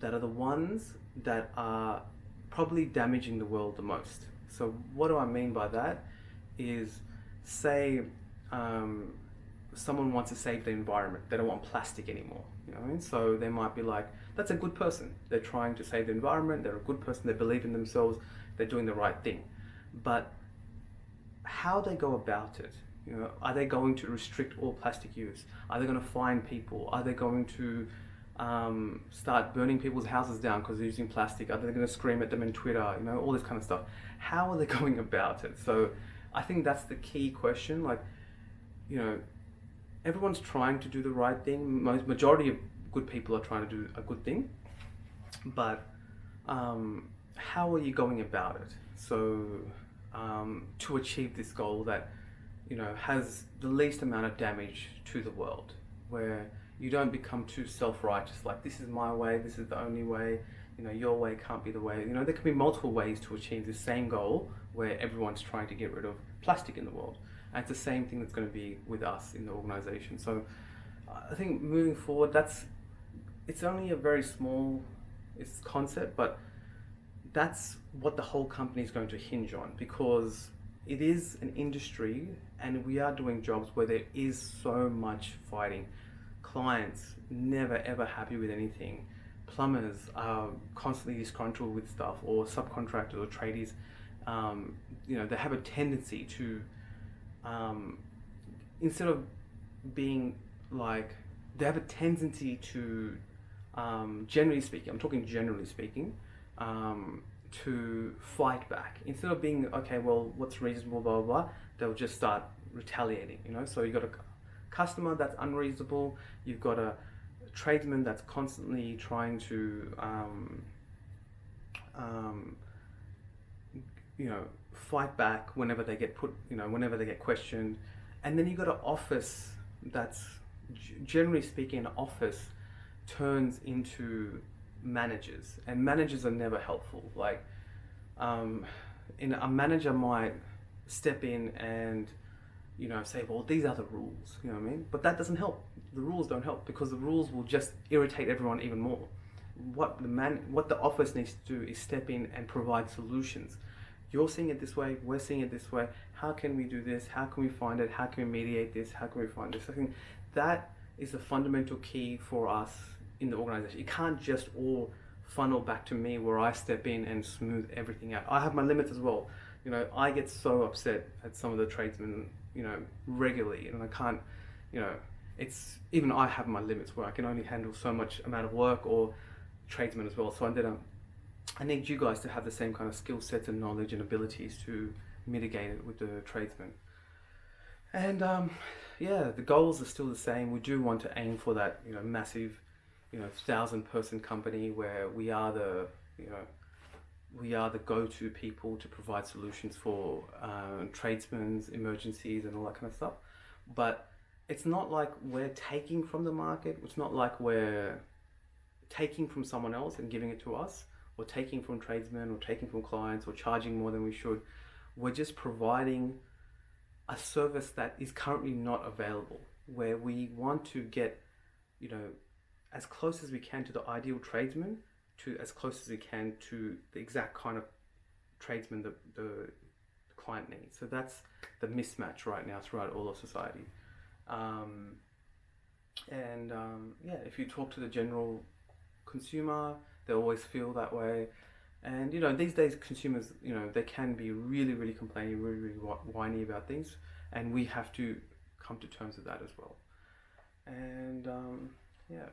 that are the ones that are probably damaging the world the most. So what do I mean by that? Is say um, someone wants to save the environment. They don't want plastic anymore. You know what I mean? So they might be like, that's a good person. They're trying to save the environment. They're a good person. They believe in themselves. They're doing the right thing. But how they go about it, you know, are they going to restrict all plastic use? Are they going to fine people? Are they going to start burning people's houses down because they're using plastic? Are they going to scream at them in Twitter? You know, all this kind of stuff. How are they going about it? So I think that's the key question. Like, you know, everyone's trying to do the right thing. Majority of good people are trying to do a good thing, but how are you going about it? So to achieve this goal that, you know, has the least amount of damage to the world, where you don't become too self-righteous, like this is my way, this is the only way, you know, your way can't be the way. You know, there can be multiple ways to achieve the same goal where everyone's trying to get rid of plastic in the world. And it's the same thing that's going to be with us in the organization. So I think moving forward, it's only a very small concept, but that's what the whole company is going to hinge on, because it is an industry and we are doing jobs where there is so much fighting. Clients never ever happy with anything. Plumbers are constantly disgruntled with stuff, or subcontractors or tradies. You know, they have a tendency to, instead of being like, they have a tendency to, generally speaking, I'm talking generally speaking, to fight back. Instead of being, okay, well, what's reasonable, blah, blah, blah, they'll just start retaliating, you know? So you've got a customer that's unreasonable, you've got a tradesman that's constantly trying to, you know, fight back whenever they get put, you know, whenever they get questioned. And then you've got an office that's, generally speaking, an office turns into managers, and managers are never helpful. Like, a manager might step in and, you know, say, well, these are the rules, you know what I mean? But that doesn't help. The rules don't help, because the rules will just irritate everyone even more. What the office needs to do is step in and provide solutions. You're seeing it this way, we're seeing it this way. How can we do this? How can we find it? How can we mediate this? How can we find this? I think that is the fundamental key for us in the organization. It can't just all funnel back to me where I step in and smooth everything out. I have my limits as well. You know, I get so upset at some of the tradesmen, you know, regularly, and I can't, you know, it's, even I have my limits where I can only handle so much amount of work, or tradesmen as well. So I need you guys to have the same kind of skill sets and knowledge and abilities to mitigate it with the tradesmen. And yeah, the goals are still the same. We do want to aim for that, you know, massive, you know, 1,000-person company where we are the, you know, we are the go-to people to provide solutions for tradesmen's emergencies and all that kind of stuff. But it's not like we're taking from the market. It's not like we're taking from someone else and giving it to us, or taking from tradesmen, or taking from clients, or charging more than we should. We're just providing a service that is currently not available, where we want to get, you know, as close as we can to the ideal tradesman, to as close as we can to the exact kind of tradesman the client needs. So that's the mismatch right now throughout all of society. Yeah, if you talk to the general consumer, they always feel that way. And, you know, these days consumers, you know, they can be really, really complaining, really, really whiny about things. And we have to come to terms with that as well. And yeah.